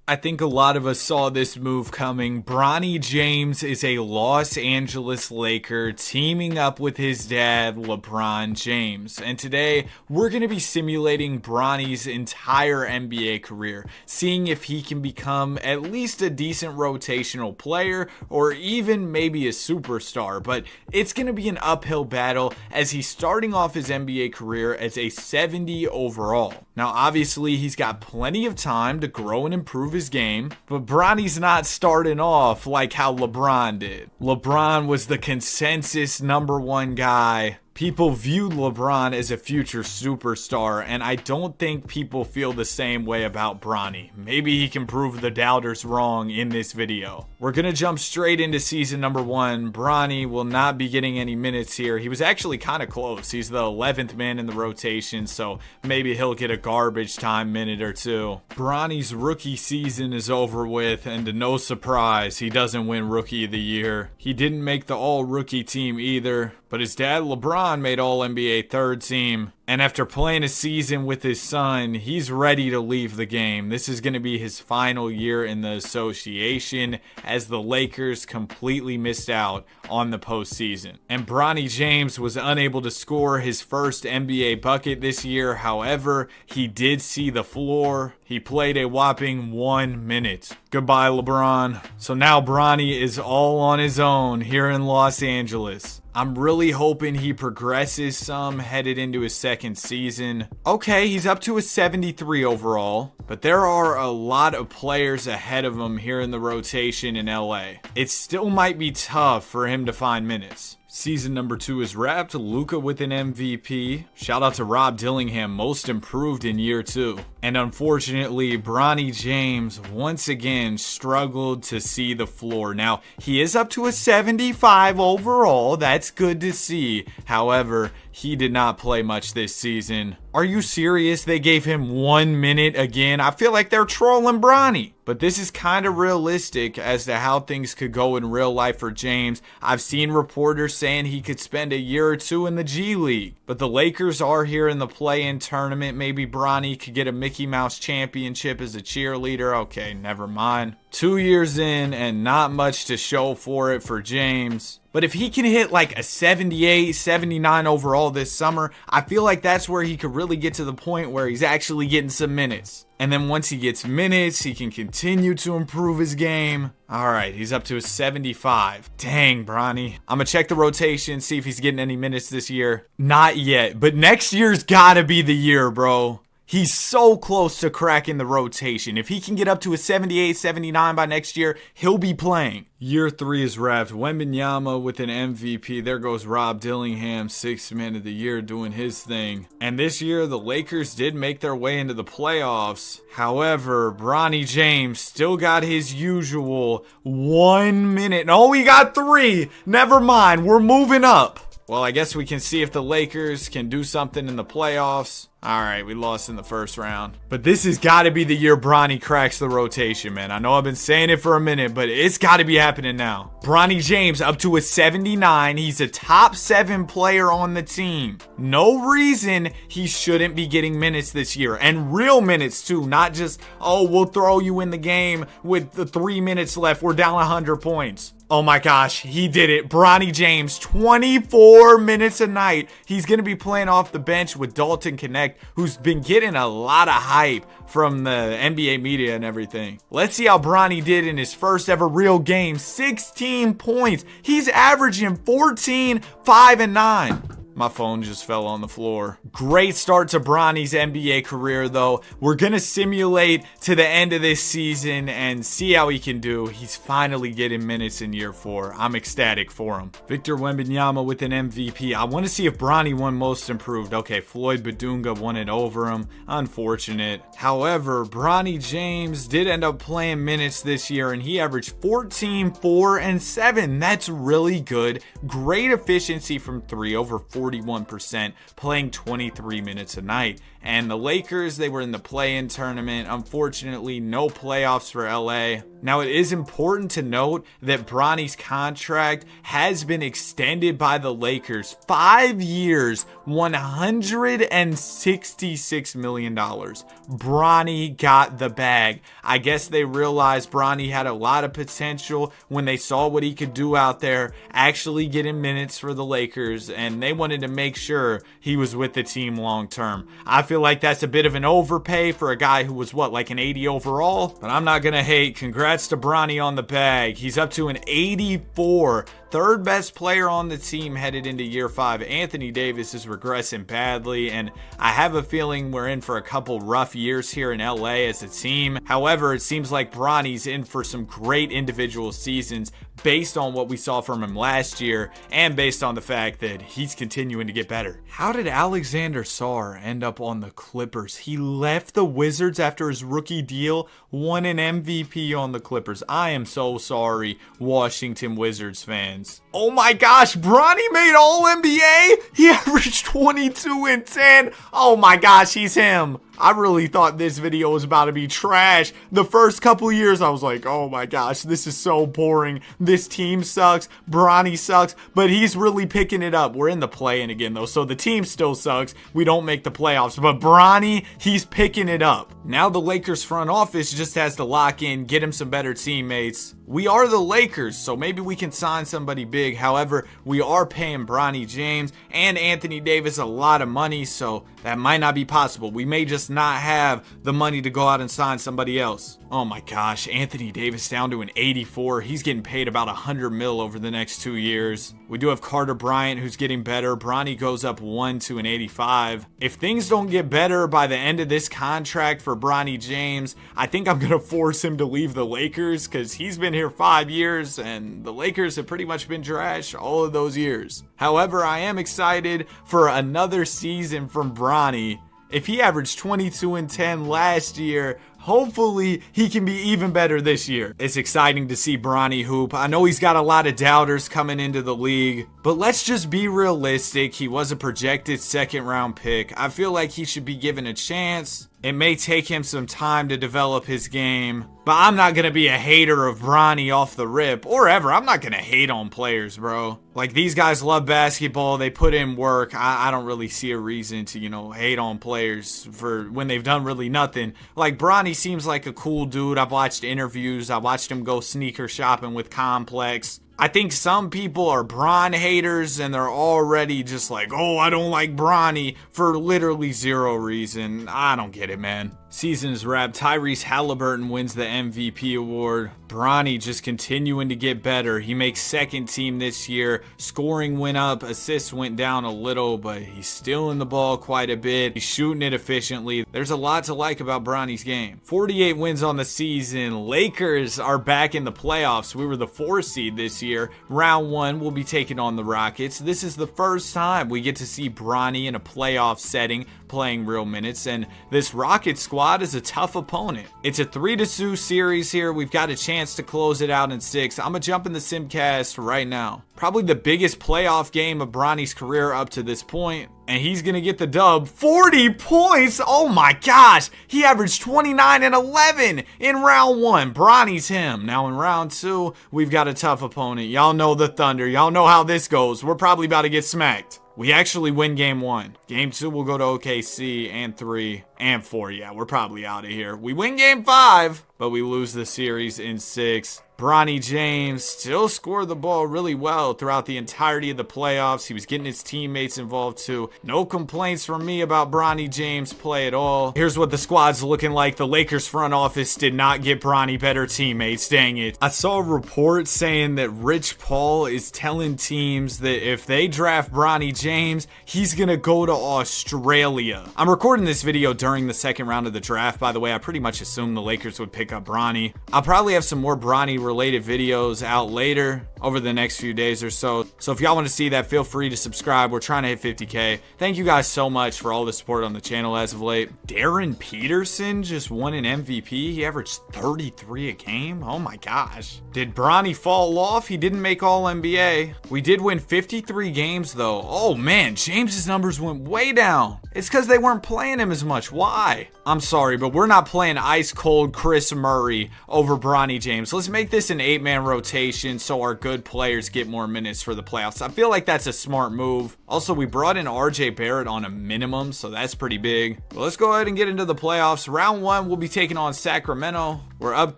I think a lot of us saw this move coming. Bronny James is a Los Angeles Laker teaming up with his dad, LeBron James. And today, we're going to be simulating Bronny's entire NBA career, seeing if he can become at least a decent rotational player or even maybe a superstar. But it's going to be an uphill battle as he's starting off his NBA career as a 70 overall. Now, obviously, he's got plenty of time to grow and improve his game, but Bronny's not starting off like how LeBron did. LeBron was the consensus #1 guy. People viewed LeBron as a future superstar, and I don't think people feel the same way about Bronny. Maybe he can prove the doubters wrong in this video. We're going to jump straight into season #1. Bronny will not be getting any minutes here. He was actually kind of close. He's the 11th man in the rotation, so maybe he'll get a garbage time minute or two. Bronny's rookie season is over with, and to no surprise, he doesn't win Rookie of the Year. He didn't make the all-rookie team either, but his dad LeBron made All-NBA third team. And after playing a season with his son, he's ready to leave the game. This is going to be his final year in the association as the Lakers completely missed out on the postseason. And Bronny James was unable to score his first NBA bucket this year. However, he did see the floor. He played a whopping 1 minute. Goodbye, LeBron. So now Bronny is all on his own here in Los Angeles. I'm really hoping he progresses some headed into his second season. Okay, he's up to a 73 overall, but there are a lot of players ahead of him here in the rotation in LA. It still might be tough for him to find minutes. Season #2 is wrapped. Luka with an MVP. Shout out to Rob Dillingham, most improved in year 2. And unfortunately, Bronny James once again struggled to see the floor. Now, he is up to a 75 overall. That's good to see. However, he did not play much this season. Are you serious? They gave him 1 minute again? I feel like they're trolling Bronny. But this is kind of realistic as to how things could go in real life for James. I've seen reporters saying he could spend a year or two in the G League. But the Lakers are here in the play-in tournament. Maybe Bronny could get a Mickey Mouse championship as a cheerleader. Okay, never mind. 2 years in and not much to show for it for James. But if he can hit like a 78, 79 overall this summer, I feel like that's where he could really get to the point where he's actually getting some minutes. And then once he gets minutes, he can continue to improve his game. All right, he's up to a 75. Dang, Bronny. I'm going to check the rotation, see if he's getting any minutes this year. Not yet, but next year's got to be the year, bro. He's so close to cracking the rotation. If he can get up to a 78, 79 by next year, he'll be playing. Year 3 is wrapped. Wembanyama with an MVP. There goes Rob Dillingham, 6th man of the year, doing his thing. And this year, the Lakers did make their way into the playoffs. However, Bronny James still got his usual 1 minute. No, he got 3. Never mind. We're moving up. Well, I guess we can see if the Lakers can do something in the playoffs. All right, we lost in the first round. But this has got to be the year Bronny cracks the rotation, man. I know I've been saying it for a minute, but it's got to be happening now. Bronny James up to a 79. He's a top 7 player on the team. No reason he shouldn't be getting minutes this year. And real minutes, too. Not just, oh, we'll throw you in the game with the 3 minutes left. We're down 100 points. Oh my gosh, he did it. Bronny James, 24 minutes a night. He's going to be playing off the bench with Dalton Connect, who's been getting a lot of hype from the NBA media and everything. Let's see how Bronny did in his first ever real game. 16 points. He's averaging 14, 5, and 9. My phone just fell on the floor. Great start to Bronny's NBA career, though. We're going to simulate to the end of this season and see how he can do. He's finally getting minutes in year 4. I'm ecstatic for him. Victor Wembanyama with an MVP. I want to see if Bronny won most improved. Okay, Floyd Badunga won it over him. Unfortunate. However, Bronny James did end up playing minutes this year, and he averaged 14, 4, and 7. That's really good. Great efficiency from 3, over 41%, playing 23 minutes a night. And the Lakers, they were in the play-in tournament. Unfortunately, no playoffs for LA. Now, it is important to note that Bronny's contract has been extended by the Lakers. 5 years, $166 million. Bronny got the bag. I guess they realized Bronny had a lot of potential when they saw what he could do out there, actually getting minutes for the Lakers, and they wanted to make sure he was with the team long term. I feel like that's a bit of an overpay for a guy who was, like an 80 overall? But I'm not going to hate. Congrats to Bronny on the bag. He's up to an 84. Third best player on the team headed into year 5. Anthony Davis is regressing badly, and I have a feeling we're in for a couple rough years here in LA as a team. However, it seems like Bronny's in for some great individual seasons based on what we saw from him last year and based on the fact that he's continuing to get better. How did Alexander Sarr end up on the Clippers? He left the Wizards after his rookie deal, won an MVP on the Clippers. I am so sorry, Washington Wizards fans. Oh my gosh, Bronny made All-NBA? He averaged 22 and 10. Oh my gosh, he's him. I really thought this video was about to be trash. The first couple years, I was like, oh my gosh, this is so boring. This team sucks. Bronny sucks. But he's really picking it up. We're in the play-in again, though, so the team still sucks. We don't make the playoffs. But Bronny, he's picking it up. Now the Lakers front office just has to lock in, get him some better teammates. We are the Lakers, so maybe we can sign somebody big. However, we are paying Bronny James and Anthony Davis a lot of money, so that might not be possible. We may just not have the money to go out and sign somebody else. Oh my gosh, Anthony Davis down to an 84. He's getting paid about $100 million over the next 2 years. We do have Carter Bryant, who's getting better. Bronny goes up 1 to an 85. If things don't get better by the end of this contract for Bronny James, I think I'm going to force him to leave the Lakers because he's been here 5 years and the Lakers have pretty much been trash all of those years. However, I am excited for another season from Bronny. If he averaged 22 and 10 last year, hopefully he can be even better this year. It's exciting to see Bronny hoop. I know he's got a lot of doubters coming into the league, but let's just be realistic. He was a projected second-round pick. I feel like he should be given a chance. It may take him some time to develop his game, but I'm not going to be a hater of Bronny off the rip or ever. I'm not going to hate on players, bro. Like, these guys love basketball. They put in work. I don't really see a reason to, hate on players for when they've done really nothing. Like, Bronny seems like a cool dude. I've watched interviews. I watched him go sneaker shopping with Complex. I think some people are Bron haters and they're already just like, oh, I don't like Bronny for literally zero reason. I don't get it, man. Season's wrapped. Tyrese Halliburton wins the MVP award. Bronny just continuing to get better. He makes second team this year. Scoring went up, assists went down a little, but he's stealing the ball quite a bit. He's shooting it efficiently. There's a lot to like about Bronny's game. 48 wins on the season. Lakers are back in the playoffs. We were the 4 seed this year. Round 1, we'll be taking on the Rockets. This is the first time we get to see Bronny in a playoff setting playing real minutes, and this Rockets squad is a tough opponent. It's a 3-2 series here. We've got a chance to close it out in 6. I'm gonna jump in the Simcast right now. Probably the biggest playoff game of Bronny's career up to this point, and he's gonna get the dub. 40 points! Oh my gosh! He averaged 29 and 11 in round 1. Bronny's him. Now in round 2, we've got a tough opponent. Y'all know the Thunder. Y'all know how this goes. We're probably about to get smacked. We actually win game 1. Game 2 will go to OKC, and 3 and 4. Yeah, we're probably out of here. We win game 5, but we lose the series in 6. Bronny James still scored the ball really well throughout the entirety of the playoffs. He was getting his teammates involved too. No complaints from me about Bronny James' play at all. Here's what the squad's looking like. The Lakers front office did not get Bronny better teammates. Dang it. I saw a report saying that Rich Paul is telling teams that if they draft Bronny James, he's gonna go to Australia. I'm recording this video during the second round of the draft, by the way. I pretty much assumed the Lakers would pick up Bronny. I'll probably have some more Bronny related videos out later. over the next few days or so. So if y'all want to see that, feel free to subscribe. We're trying to hit 50K. Thank you guys so much for all the support on the channel as of late. Darren Peterson just won an MVP. He averaged 33 a game. Oh my gosh. Did Bronny fall off? He didn't make all NBA. We did win 53 games though. Oh man, James's numbers went way down. It's because they weren't playing him as much. Why? I'm sorry, but we're not playing ice cold Chris Murray over Bronny James. Let's make this an 8-man rotation so our good players get more minutes for the playoffs. I feel like that's a smart move. Also, we brought in RJ Barrett on a minimum, so that's pretty big. But let's go ahead and get into the playoffs. Round 1, we'll be taking on Sacramento. We're up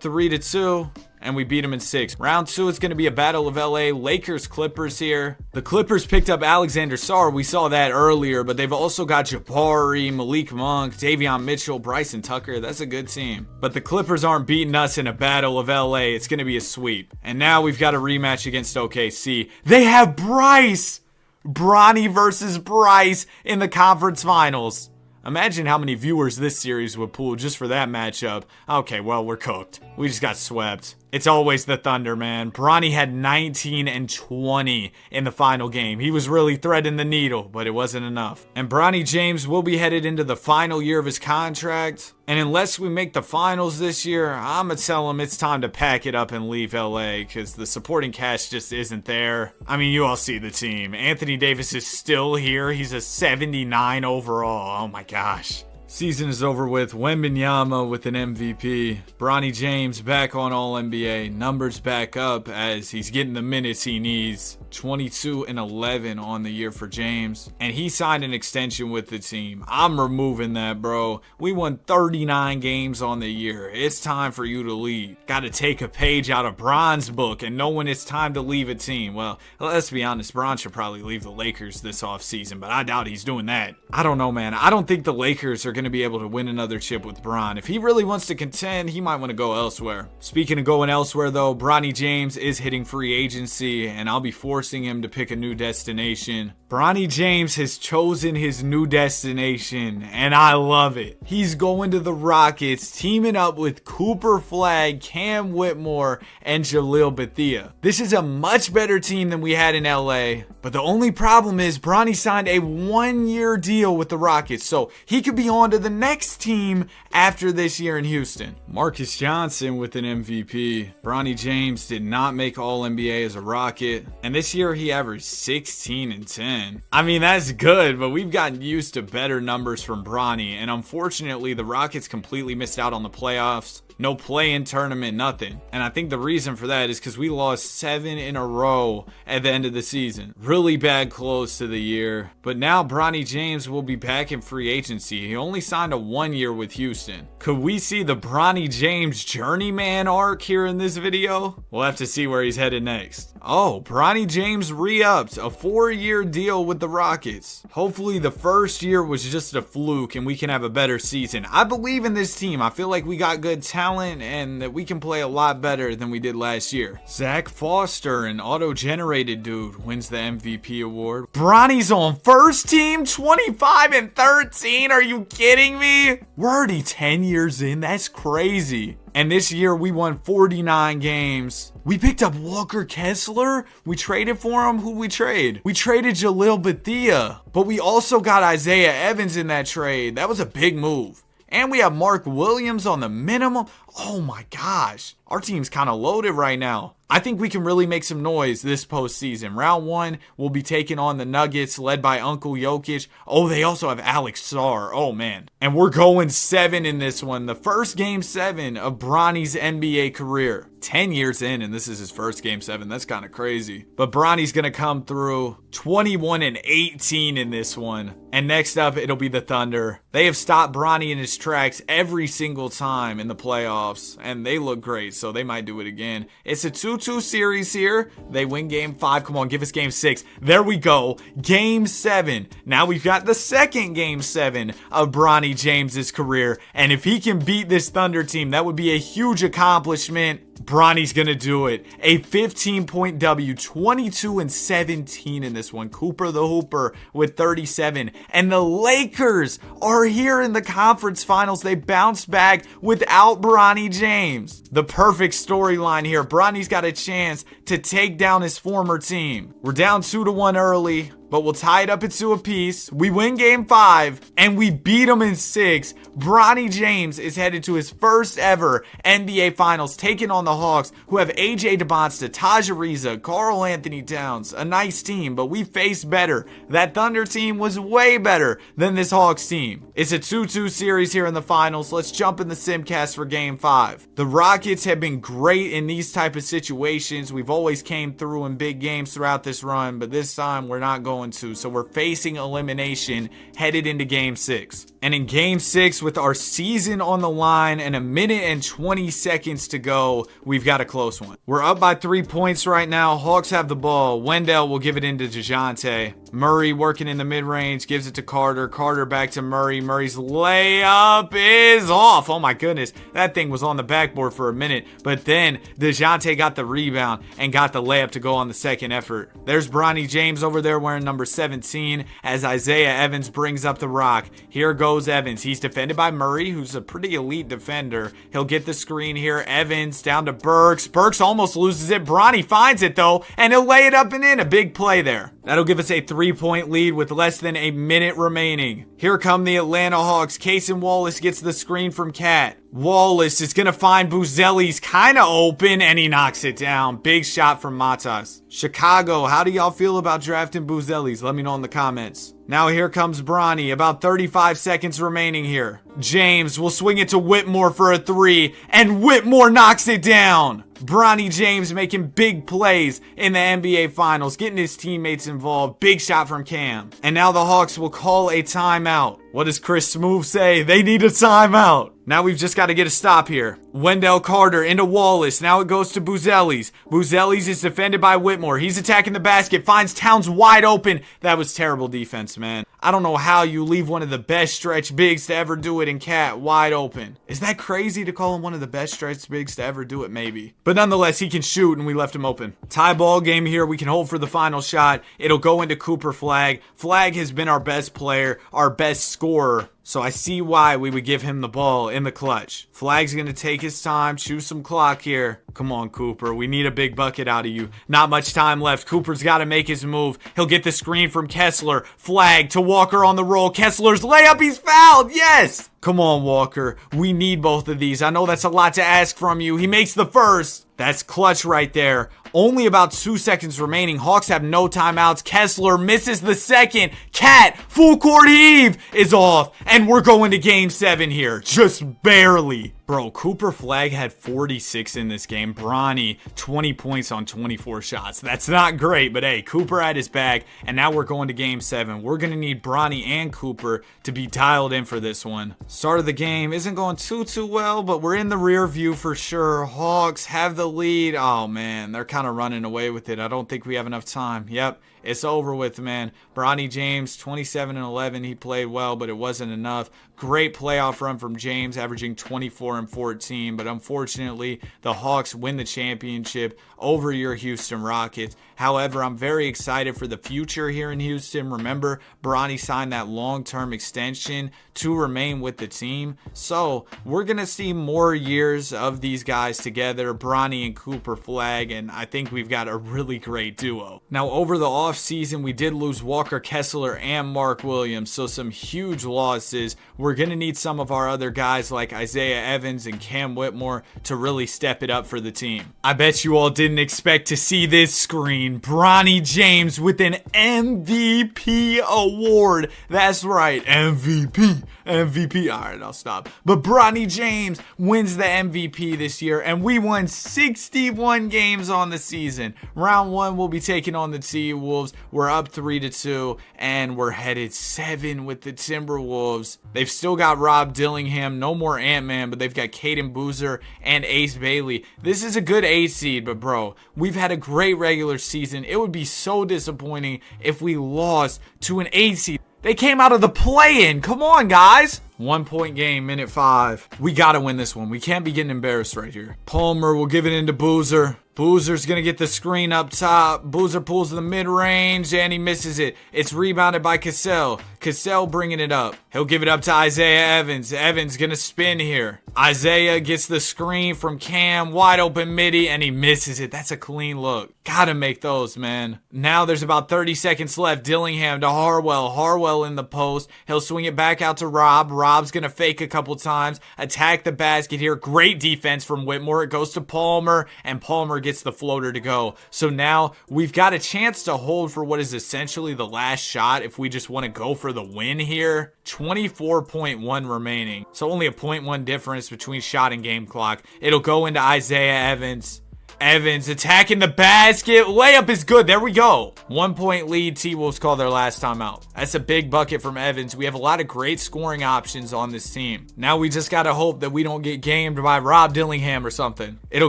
3-2. And we beat them in 6. Round 2 is going to be a battle of LA. Lakers, Clippers here. The Clippers picked up Alexander Sarr. We saw that earlier, but they've also got Jabari, Malik Monk, Davion Mitchell, Bryson Tucker. That's a good team. But the Clippers aren't beating us in a battle of LA. It's going to be a sweep. And now we've got a rematch against OKC. They have Bryce! Bronny versus Bryce in the conference finals. Imagine how many viewers this series would pull just for that matchup. Okay, well, we're cooked. We just got swept. It's always the Thunder, man. Bronny had 19 and 20 in the final game. He was really threading the needle, but it wasn't enough. And Bronny James will be headed into the final year of his contract. And unless we make the finals this year, I'm going to tell him it's time to pack it up and leave LA because the supporting cast just isn't there. I mean, you all see the team. Anthony Davis is still here. He's a 79 overall. Oh my gosh. Season is over with. Wembanyama with an MVP. Bronny James back on All-NBA. Numbers back up as he's getting the minutes he needs. 22 and 11 on the year for James. And he signed an extension with the team. I'm removing that, bro. We won 39 games on the year. It's time for you to leave. Got to take a page out of Bron's book and know when it's time to leave a team. Well, let's be honest. Bron should probably leave the Lakers this offseason, but I doubt he's doing that. I don't know, man. I don't think the Lakers are going to be able to win another chip with Bron. If he really wants to contend, he might want to go elsewhere. Speaking of going elsewhere, though, Bronny James is hitting free agency, and I'll be forcing him to pick a new destination. Bronny James has chosen his new destination, and I love it. He's going to the Rockets, teaming up with Cooper Flagg, Cam Whitmore, and Jalil Bethea. This is a much better team than we had in LA, but the only problem is Bronny signed a 1-year deal with the Rockets, so he could be on to the next team after this year in Houston. Marcus Johnson with an MVP. Bronny James did not make All-NBA as a Rocket, and this year he averaged 16 and 10. I mean, that's good, but we've gotten used to better numbers from Bronny, and unfortunately, the Rockets completely missed out on the playoffs. No play-in tournament, nothing. And I think the reason for that is because we lost 7 in a row at the end of the season. Really bad close to the year. But now Bronny James will be back in free agency. He only signed a 1-year with Houston. Could we see the Bronny James journeyman arc here in this video? We'll have to see where he's headed next. Oh, Bronny James re-upped a 4-year deal with the Rockets. Hopefully the first year was just a fluke and we can have a better season. I believe in this team. I feel like we got good talent and that we can play a lot better than we did last year. Zach Foster, an auto-generated dude, wins the MVP award. Bronny's on first team, 25 and 13. Are you kidding me? We're already 10 years in. That's crazy. And this year we won 49 games. We picked up Walker Kessler. We traded for him. Who'd we trade? We traded Jalil Bethea. But we also got Isaiah Evans in that trade. That was a big move. And we have Mark Williams on the minimum. Oh my gosh. Our team's kind of loaded right now. I think we can really make some noise this postseason. Round 1, we'll be taking on the Nuggets, led by Uncle Jokic. Oh, they also have Alex Sarr. Oh, man. And we're going 7 in this one. The first Game 7 of Bronny's NBA career. 10 years in, and this is his first Game 7. That's kind of crazy. But Bronny's going to come through 21 and 18 in this one. And next up, it'll be the Thunder. They have stopped Bronny in his tracks every single time in the playoffs. And they look great, so they might do it again. It's a 2-2 series here. They win Game 5. Come on, give us Game 6. There we go. Game 7. Now we've got the second Game 7 of Bronny James's career. And if he can beat this Thunder team, that would be a huge accomplishment. Bronny's gonna do it. A 15-point W, 22-17 in this one. Cooper the Hooper with 37. And the Lakers are here in the conference finals. They bounced back without Bronny James. The perfect storyline here. Bronny's got a chance to take down his former team. We're down 2-1 early, but we'll tie it up at 2 apiece. We win game 5, and we beat them in 6. Bronny James is headed to his first ever NBA Finals, taking on the Hawks, who have AJ DeBonsta, Taj Ariza, Karl Anthony Towns. A nice team, but we faced better. That Thunder team was way better than this Hawks team. It's a 2-2 series here in the finals. Let's jump in the Simcast for game 5. The Rockets have been great in these type of situations. We've always came through in big games throughout this run, but this time we're not going to. So we're facing elimination headed into game 6. And in game 6, with our season on the line and 1:20 seconds to go, we've got a close one. We're up by 3 points right now. Hawks have the ball. Wendell will give it into DeJounte. Murray working in the mid-range, gives it to Carter. Carter back to Murray. Murray's layup is off. Oh my goodness. That thing was on the backboard for a minute. But then DeJounte got the rebound and got the layup to go on the second effort. There's Bronny James over there wearing number 17 as Isaiah Evans brings up the rock. Here goes Evans. He's defended by Murray, who's a pretty elite defender. He'll get the screen here. Evans down to Burks. Burks almost loses it. Bronny finds it though, and he'll lay it up and in. A big play there. That'll give us a 3-point lead with less than a minute remaining. Here come the Atlanta Hawks. Cason Wallace gets the screen from Cat. Wallace is going to find Buzelli's kind of open, and he knocks it down. Big shot from Matas. Chicago, how do y'all feel about drafting Buzelli's? Let me know in the comments. Now here comes Bronny. About 35 seconds remaining here. James will swing it to Whitmore for a 3, and Whitmore knocks it down. Bronny James making big plays in the NBA Finals, getting his teammates involved. Big shot from Cam. And now the Hawks will call a timeout. What does Chris Smooth say? They need a timeout. Now we've just got to get a stop here. Wendell Carter into Wallace. Now it goes to Buzelli's. Buzelli's is defended by Whitmore. He's attacking the basket. Finds Towns wide open. That was terrible defense, man. I don't know how you leave one of the best stretch bigs to ever do it in Cat wide open. Is that crazy to call him one of the best stretch bigs to ever do it? Maybe. But nonetheless, he can shoot, and we left him open. Tie ball game here. We can hold for the final shot. It'll go into Cooper Flagg. Flagg has been our best player, our best scorer. So I see why we would give him the ball in the clutch. Flagg's going to take his time, chew some clock here. Come on, Cooper. We need a big bucket out of you. Not much time left. Cooper's got to make his move. He'll get the screen from Kessler. Flagg to Walker on the roll. Kessler's layup. He's fouled. Yes! Come on, Walker. We need both of these. I know that's a lot to ask from you. He makes the first. That's clutch right there. Only about 2 seconds remaining. Hawks have no timeouts. Kessler misses the second. Cat, full court heave is off. And we're going to game 7 here. Just barely. Bro, Cooper Flagg had 46 in this game. Bronny, 20 points on 24 shots. That's not great, but hey, Cooper had his back, and now we're going to game 7. We're going to need Bronny and Cooper to be dialed in for this one. Start of the game isn't going too well, but we're in the rear view for sure. Hawks have the lead. Oh, man, they're kind of running away with it. I don't think we have enough time. Yep. It's over with, man. Bronny James, 27 and 11. He played well, but it wasn't enough. Great playoff run from James, averaging 24 and 14. But unfortunately, the Hawks win the championship over your Houston Rockets. However, I'm very excited for the future here in Houston. Remember, Bronny signed that long-term extension to remain with the team. So we're going to see more years of these guys together, Bronny and Cooper Flagg, and I think we've got a really great duo. Now, over the offseason, we did lose Walker Kessler and Mark Williams, so some huge losses. We're going to need some of our other guys like Isaiah Evans and Cam Whitmore to really step it up for the team. I bet you all didn't expect to see this screen. Bronny James with an MVP award. That's right, MVP. All right, I'll stop. But Bronny James wins the MVP this year, and we won 61 games on the season. Round 1, we'll be taking on the T-Wolves. We're up 3-2, and we're headed 7 with the Timberwolves. They've still got Rob Dillingham, no more Ant-Man, but they've got Caden Boozer and Ace Bailey. This is a good 8 seed, but bro, we've had a great regular season. It would be so disappointing if we lost to an 8 seed. They came out of the play-in. Come on, guys. 1 point game, minute 5. We gotta win this one. We can't be getting embarrassed right here. Palmer will give it into Boozer. Boozer's gonna get the screen up top. Boozer pulls the mid-range and he misses it. It's rebounded by Cassell. Cassell bringing it up. He'll give it up to Isaiah Evans. Evans gonna spin here. Isaiah gets the screen from Cam. Wide open midi and he misses it. That's a clean look. Gotta make those, man. Now there's about 30 seconds left. Dillingham to Harwell. Harwell in the post. He'll swing it back out to Rob. Rob's gonna fake a couple times. Attack the basket here. Great defense from Whitmore. It goes to Palmer and Palmer gets the floater to go. So now we've got a chance to hold for what is essentially the last shot if we just want to go for the win here. 24.1 remaining. So only a 0.1 difference between shot and game clock. It'll go into Isaiah Evans. Evans attacking the basket. Layup is good. There we go. 1 point lead. T-Wolves call their last timeout. That's a big bucket from Evans. We have a lot of great scoring options on this team. Now we just got to hope that we don't get gamed by Rob Dillingham or something. It'll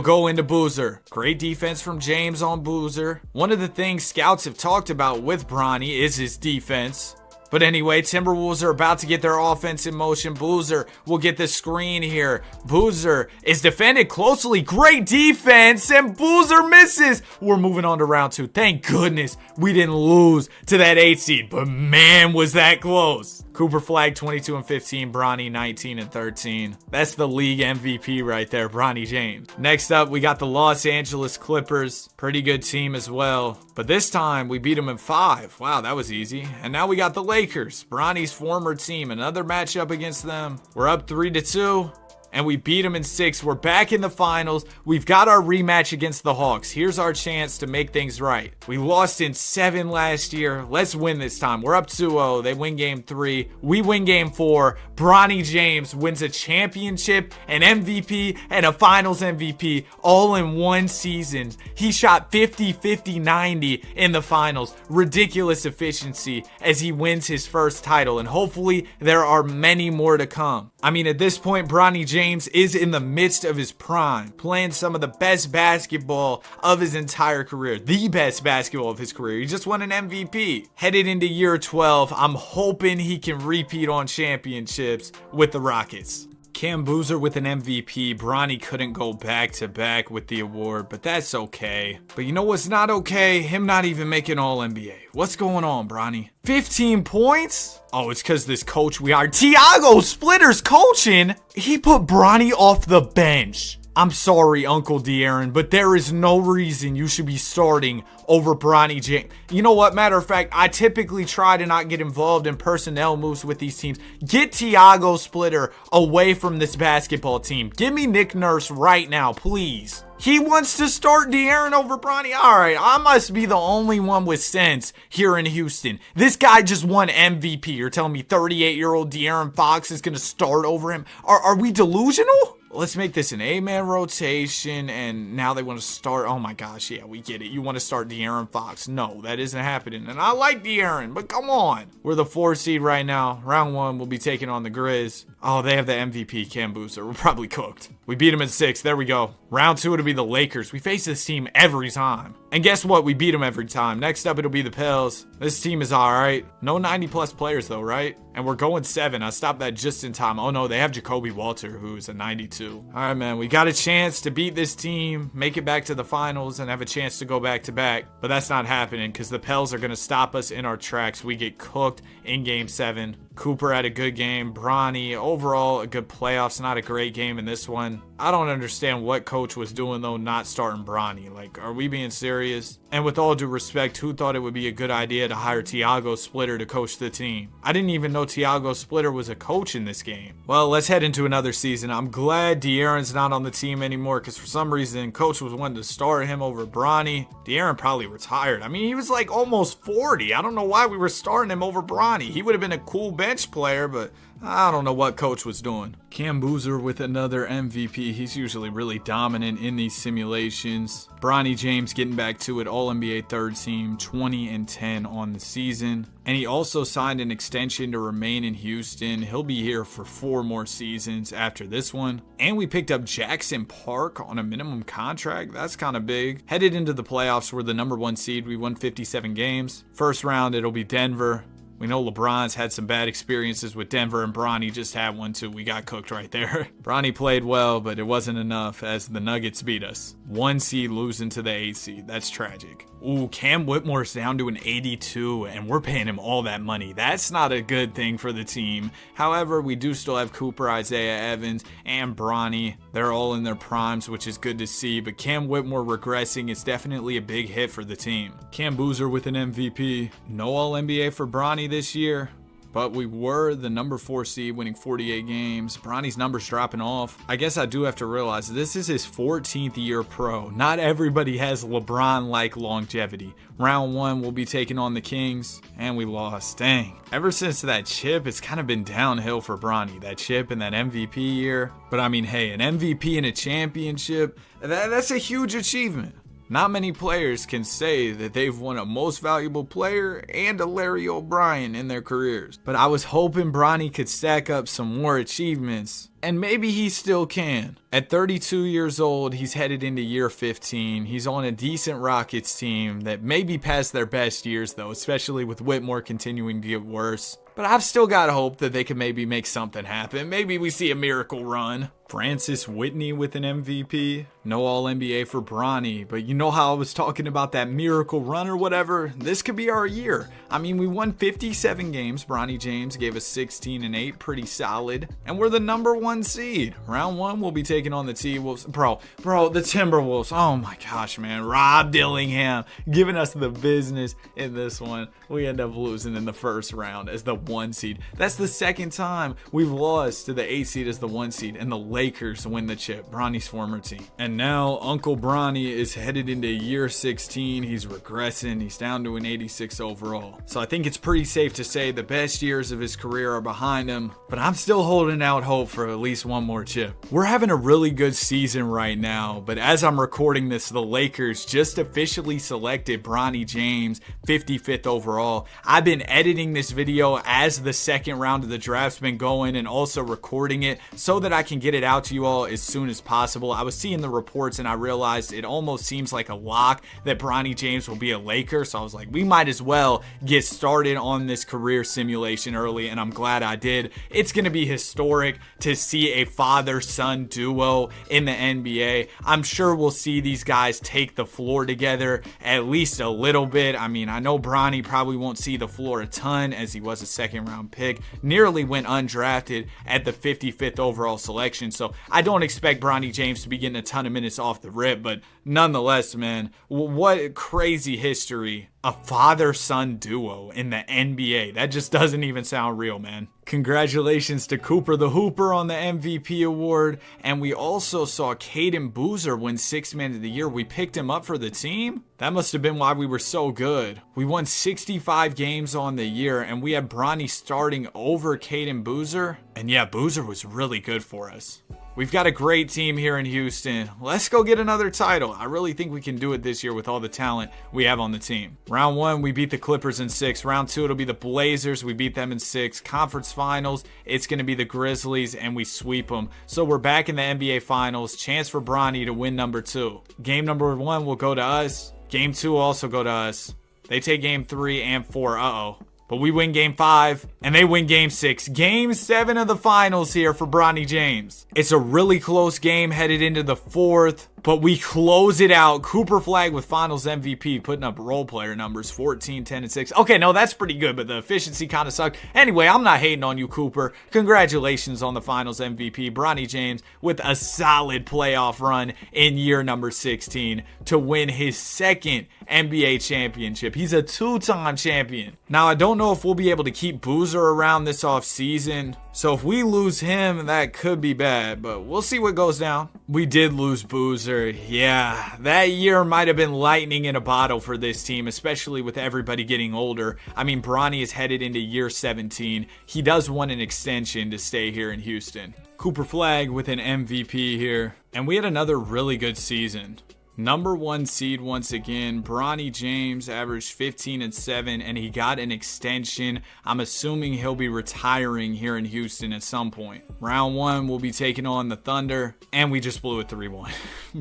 go into Boozer. Great defense from James on Boozer. One of the things scouts have talked about with Bronny is his defense. But anyway, Timberwolves are about to get their offense in motion. Boozer will get the screen here. Boozer is defended closely. Great defense, and Boozer misses. We're moving on to round 2. Thank goodness we didn't lose to that 8 seed, but man, was that close. Cooper Flag 22 and 15, Bronny 19 and 13. That's the league MVP right there, Bronny James. Next up, we got the Los Angeles Clippers. Pretty good team as well. But this time, we beat them in 5. Wow, that was easy. And now we got the Lakers, Bronny's former team. Another matchup against them. We're up 3-2. And we beat them in 6. We're back in the finals. We've got our rematch against the Hawks. Here's our chance to make things right. We lost in 7 last year. Let's win this time. We're up 2-0. They win game 3. We win game 4. Bronny James wins a championship, an MVP, and a finals MVP all in one season. He shot 50, 50, 90 in the finals. Ridiculous efficiency as he wins his first title. And hopefully there are many more to come. I mean, at this point, Bronny James is in the midst of his prime, playing some of the best basketball of his entire career. The best basketball of his career. He just won an MVP. Headed into year 12, I'm hoping he can repeat on championships with the Rockets. Cam Boozer with an MVP. Bronny couldn't go back-to-back with the award, but that's okay. But you know what's not okay? Him not even making All-NBA. What's going on, Bronny? 15 points? Oh, it's because this coach we hired, Tiago Splitter's coaching. He put Bronny off the bench. I'm sorry, Uncle De'Aaron, but there is no reason you should be starting over Bronny James. You know what? Matter of fact, I typically try to not get involved in personnel moves with these teams. Get Tiago Splitter away from this basketball team. Give me Nick Nurse right now, please. He wants to start De'Aaron over Bronny. All right, I must be the only one with sense here in Houston. This guy just won MVP. You're telling me 38-year-old De'Aaron Fox is going to start over him? Are we delusional? Let's make this an 8-man rotation, and now they want to start. Oh my gosh, yeah, we get it. You want to start De'Aaron Fox. No, that isn't happening. And I like De'Aaron, but come on. We're the 4 seed right now. Round 1, we'll be taking on the Grizz. Oh, they have the MVP, Cam Boozer. We're probably cooked. We beat them in 6. There we go. Round 2, it'll be the Lakers. We face this team every time. And guess what? We beat them every time. Next up, it'll be the Pels. This team is all right. No 90-plus players, though, right? And we're going 7. I stopped that just in time. Oh, no, they have Jacoby Walter, who's a 92. All right, man. We got a chance to beat this team, make it back to the finals, and have a chance to go back-to-back. But that's not happening because the Pels are going to stop us in our tracks. We get cooked in Game 7. Cooper had a good game. Bronny, overall, a good playoffs. Not a great game in this one. I don't understand what coach was doing, though, not starting Bronny. Like, are we being serious? And with all due respect, who thought it would be a good idea to hire Tiago Splitter to coach the team? I didn't even know Tiago Splitter was a coach in this game. Well, let's head into another season. I'm glad De'Aaron's not on the team anymore because for some reason, coach was wanting to start him over Bronny. De'Aaron probably retired. I mean, he was like almost 40. I don't know why we were starting him over Bronny. He would have been a cool bench player, but I don't know what coach was doing. Cam Boozer with another MVP. He's usually really dominant in these simulations. Bronny James getting back to it. All-NBA third team, 20 and 10 on the season. And he also signed an extension to remain in Houston. He'll be here for 4 more seasons after this one. And we picked up Jackson Park on a minimum contract. That's kind of big. Headed into the playoffs, we're the number 1 seed. We won 57 games. First round, it'll be Denver. We know LeBron's had some bad experiences with Denver, and Bronny just had one too. We got cooked right there. Bronny played well, but it wasn't enough as the Nuggets beat us. 1 seed losing to the 8 seed. That's tragic. Ooh, Cam Whitmore's down to an 82, and we're paying him all that money. That's not a good thing for the team. However, we do still have Cooper, Isaiah Evans, and Bronny. They're all in their primes, which is good to see, but Cam Whitmore regressing is definitely a big hit for the team. Cam Boozer with an MVP. No All-NBA for Bronny this year. But we were the number 4 seed, winning 48 games. Bronny's numbers dropping off. I guess I do have to realize this is his 14th year pro. Not everybody has LeBron-like longevity. Round 1, we'll be taking on the Kings, and we lost. Dang. Ever since that chip, it's kind of been downhill for Bronny. That chip and that MVP year. But I mean, hey, an MVP and a championship, that's a huge achievement. Not many players can say that they've won a most valuable player and a Larry O'Brien in their careers. But I was hoping Bronny could stack up some more achievements, and maybe he still can. At 32 years old, he's headed into year 15. He's on a decent Rockets team that may be past their best years though, especially with Whitmore continuing to get worse. But I've still got hope that they can maybe make something happen. Maybe we see a miracle run. Francis Whitney with an MVP. No All-NBA for Bronny, but you know how I was talking about that miracle run or whatever? This could be our year. I mean, we won 57 games. Bronny James gave us 16-8, pretty solid. And we're the number 1 seed. Round 1, we'll be taking on the T-Wolves. Bro, the Timberwolves. Oh my gosh, man. Rob Dillingham giving us the business in this one. We end up losing in the first round as the 1 seed. That's the second time we've lost to the 8 seed as the 1 seed, and the Lakers win the chip, Bronny's former team. And now Uncle Bronny is headed into year 16. He's regressing. He's down to an 86 overall. So I think it's pretty safe to say the best years of his career are behind him, but I'm still holding out hope for at least one more chip. We're having a really good season right now, but as I'm recording this, the Lakers just officially selected Bronny James 55th overall. I've been editing this video as the second round of the draft's been going and also recording it so that I can get it out to you all as soon as possible. I was seeing the reports and I realized it almost seems like a lock that Bronny James will be a Laker, so I was like, we might as well get started on this career simulation early, and I'm glad I did. It's going to be historic to see a father-son duo in the NBA. I'm sure we'll see these guys take the floor together at least a little bit. I mean, I know Bronny probably won't see the floor a ton as he was a second-round pick, nearly went undrafted at the 55th overall selection. So I don't expect Bronny James to be getting a ton of minutes off the rip, but nonetheless, man, what crazy history. A father-son duo in the NBA. That just doesn't even sound real, man. Congratulations to Cooper the Hooper on the MVP award. And we also saw Caden Boozer win 6th Man of the Year. We picked him up for the team. That must have been why we were so good. We won 65 games on the year, and we had Bronny starting over Caden Boozer. And yeah, Boozer was really good for us. We've got a great team here in Houston. Let's go get another title. I really think we can do it this year with all the talent we have on the team. Round 1, we beat the Clippers in 6. Round 2, it'll be the Blazers. We beat them in 6. Conference Finals, it's going to be the Grizzlies, and we sweep them. So we're back in the NBA Finals. Chance for Bronny to win number 2. Game number 1 will go to us. Game 2 will also go to us. They take game 3 and 4. Uh-oh. But we win game 5, and they win game 6. Game 7 of the finals here for Bronny James. It's a really close game headed into the 4th, but we close it out. Cooper Flag with finals MVP, putting up role player numbers, 14, 10, and 6. Okay, no, that's pretty good, but the efficiency kind of sucked. Anyway, I'm not hating on you, Cooper. Congratulations on the finals MVP. Bronny James with a solid playoff run in year number 16 to win his 2nd NBA championship. He's a 2-time champion. Now, I don't know if we'll be able to keep Boozer around this offseason. So if we lose him, that could be bad, but we'll see what goes down. We did lose Boozer. Yeah, that year might have been lightning in a bottle for this team, especially with everybody getting older. I mean, Bronny is headed into year 17. He does want an extension to stay here in Houston. Cooper Flag with an MVP here. And we had another really good season. Number 1 seed once again, Bronny James averaged 15 and 7, and he got an extension. I'm assuming he'll be retiring here in Houston at some point. Round 1, we'll be taking on the Thunder, and we just blew it 3-1.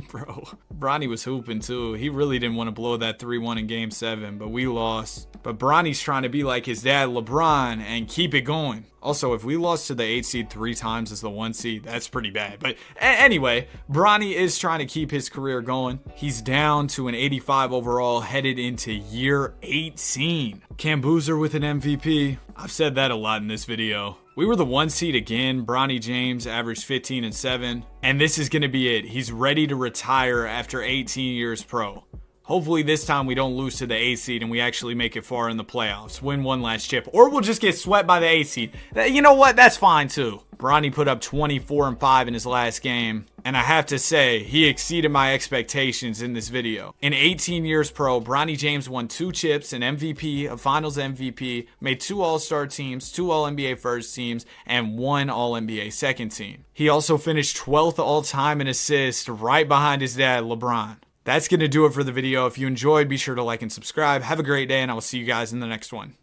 Bro, Bronny was hooping too. He really didn't want to blow that 3-1 in Game 7, but we lost. But Bronny's trying to be like his dad, LeBron, and keep it going. Also, if we lost to the 8 seed 3 times as the 1 seed, that's pretty bad. But anyway, Bronny is trying to keep his career going. He's down to an 85 overall headed into year 18. Cam Boozer with an MVP. I've said that a lot in this video. We were the 1 seed again. Bronny James averaged 15 and 7. And this is going to be it. He's ready to retire after 18 years pro. Hopefully this time we don't lose to the 8 seed and we actually make it far in the playoffs. Win one last chip. Or we'll just get swept by the 8 seed. You know what? That's fine too. Bronny put up 24 and 5 in his last game. And I have to say, he exceeded my expectations in this video. In 18 years pro, Bronny James won 2 chips, an MVP, a finals MVP, made 2 all-star teams, 2 all-NBA first teams, and 1 all-NBA second team. He also finished 12th all-time in assists, right behind his dad, LeBron. That's going to do it for the video. If you enjoyed, be sure to like and subscribe. Have a great day, and I will see you guys in the next one.